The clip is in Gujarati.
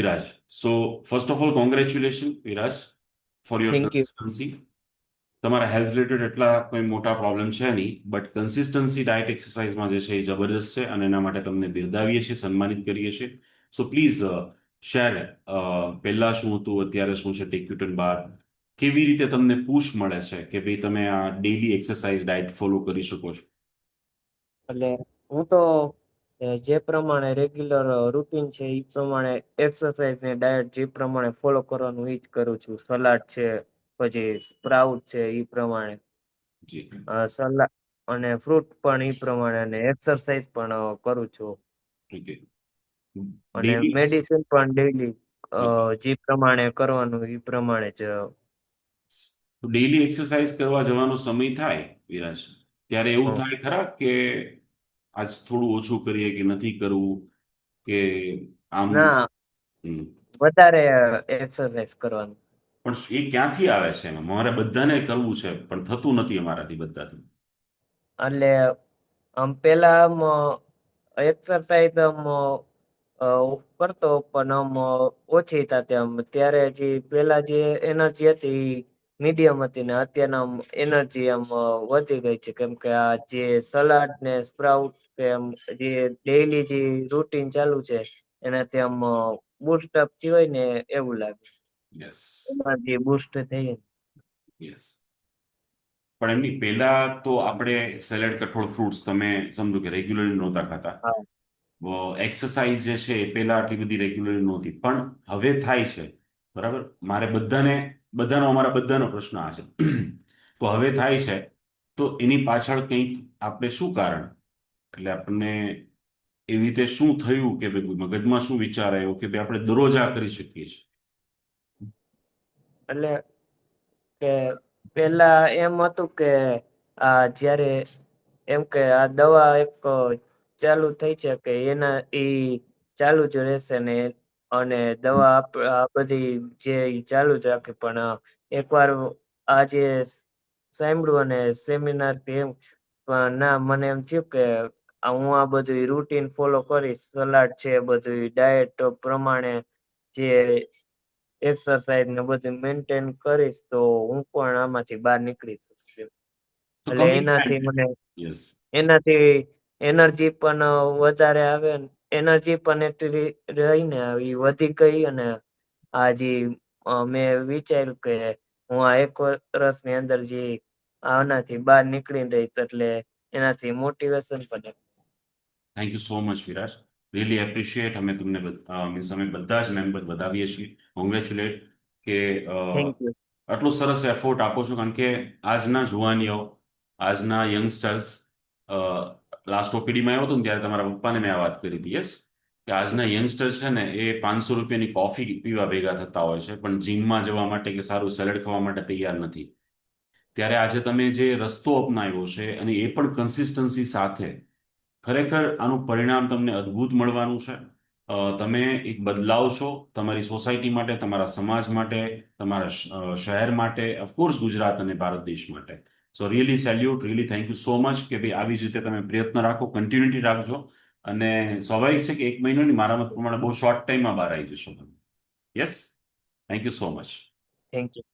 Viraj. So first of all, congratulations, Viraj, for your thank you. consistency. તમારા હેલ્થ રિલેટેડ એટલા કોઈ મોટા પ્રોબ્લેમ છે નહીં, બટ કન્સિસ્ટન્સી ડાયટ એક્સરસાઇઝમાં જે છે એ જબરજસ્ત છે અને એના માટે તમને બિરદાવીએ છીએ, સન્માનિત કરીએ છીએ. સો પ્લીઝ શેર, પહેલા શું હતું, અત્યારે શું છે, ટેક્યુટન બાર કેવી રીતે તમને પુશ મળે છે કે ભાઈ તમે આ ડેઈલી એક્સરસાઇઝ ડાયટ ફોલો કરી શકો છો. એટલે હું તો જે પ્રમાણે રેગ્યુલર રૂટીન છે એ પ્રમાણે એક્સરસાઇઝ ને ડાયટ જે પ્રમાણે ફોલો કરવાનું એ જ કરું છું. સલાડ છે, પછી સ્પ્રાઉટ છે એ પ્રમાણે, જી. સલાડ અને ફ્રૂટ પણ એ પ્રમાણે, અને એક્સરસાઇઝ પણ કરું છું. ઓકે. અને ડેઈલી મેડિસિન પણ ડેઈલી જે પ્રમાણે કરવાનું એ પ્રમાણે જ. ડેઈલી એક્સરસાઇઝ કરવા જવાનો સમય થાય, વિરાજ, ત્યારે એવું હમ. થાય ખરા કે આજ થોડું ઓછું કરીએ કે નથી કરવું કે આમ? ના, હમ. વધારે એક્સરસાઇઝ કરવાનું. પણ એ ક્યાંથી આવે છે? મારે બધાને કરવું છે પણ થતું નથી અમારાથી બધાથી. એટલે આમ પેલા આમ એક્સરસાઇઝ આમ કરતો, પણ આમ ઓછી થતી. આમ ત્યારે જે પેલા જે એનર્જી હતી મીડિયમ હતી, ને અત્યારના આમ એનર્જી આમ વધી ગઈ છે, કેમ કે આ જે સલાડ ને સ્પ્રાઉટ કે આમ જે ડેઈલી જે રૂટીન ચાલુ છે એનાથી આમ બુસ્ટ અપ હોય ને એવું લાગે. યસ. એમાં જે બુસ્ટ થઈ. યસ. પણ એમની પહેલા તો આપણે સેલેડ, કઠોળ, ફ્રૂટ્સ તમે સમજો કે રેગ્યુલરલી નહોતા ખાતા. હા. એક્સરસાઇઝ જે છે એ પહેલા આટલી બધી રેગ્યુલરલી નહોતી, પણ હવે થાય છે. બરાબર? બધાનો અમારા બધાનો પ્રશ્ન આ છે. તો હવે થાય છે, તો એની પાછળ કંઈક આપણે શું કારણ, એટલે આપણને એવી રીતે શું થયું કે ભાઈ મગજમાં શું વિચાર આવ્યો કે ભાઈ આપણે દરરોજ આ કરી શકીએ છીએ? એટલે કે પેલા એમ હતું કે આ જયારે એમ કે આ દવા એક ચાલુ થઈ છે કે એના ચાલુ જ રહેશે ને, અને દવા આ બધી જે ચાલુ જ રાખે. પણ એકવાર આજે સાંભળ્યું અને સેમિનાર થી એમ, પણ ના, મને એમ થયું કે હું આ બધું રૂટીન ફોલો કરીશ, સલાડ છે, બધું ડાયટ પ્રમાણે જે એક્સરસાઇઝ ને બધું મેન્ટેન કરીશ, તો હું પણ આમાંથી બહાર નીકળી શકીશ. તો એટલે કમિટમેન્ટ. યસ. એનાથી એનર્જી પણ વધારે આવે, એનર્જી પણ એટલી રહીને એ વધી ગઈ. અને આજે મેં વિચાર્યું કે હું આ એક વર્ષની અંદર જે આનાથી બહાર નીકળી રહીશ, એટલે એનાથી મોટિવેશન પણ. Thank you so much, Viraj. Really appreciate. અમે તમને મીન્સ અમે બધા જ મેમ્બર વધાવીએ છીએ. કોંગ્રેચ્યુલેટ કે થેન્ક યુ. આટલું સરસ એફોર્ટ આપો છો. કારણ કે આજના જુવાનીઓ, આજના યંગસ્ટર્સ, લાસ્ટ ઓપીડીમાં આવ્યો હતો ને ત્યારે તમારા પપ્પાને મેં આ વાત કરી હતી. યસ, કે આજના યંગસ્ટર્સ છે ને એ 500 રૂપિયાની કોફી પીવા ભેગા થતા હોય છે, પણ જીમમાં જવા માટે કે સારું સેલેડ ખાવા માટે તૈયાર નથી. ત્યારે આજે તમે જે રસ્તો અપનાવ્યો છે, અને એ પણ કન્સિસ્ટન્સી સાથે, ખરેખર આનું પરિણામ તમને અદ્ભુત મળવાનું છે. તમે એક બદલાવ છો તમારી સોસાયટી માટે, તમારા સમાજ માટે, તમારા શહેર માટે, ઓફકોર્સ ગુજરાત અને ભારત દેશ માટે. So really salute, really thank you so much કે ભાઈ આવી જ રીતે તમે પ્રયત્ન રાખો, કન્ટિન્યુટી રાખજો. અને સ્વાભાવિક છે કે 1 મહિનાની મારા મત પ્રમાણે બહુ શોર્ટ ટાઈમમાં બહાર આવી જશો તમે. Yes. Thank you so much. Thank you.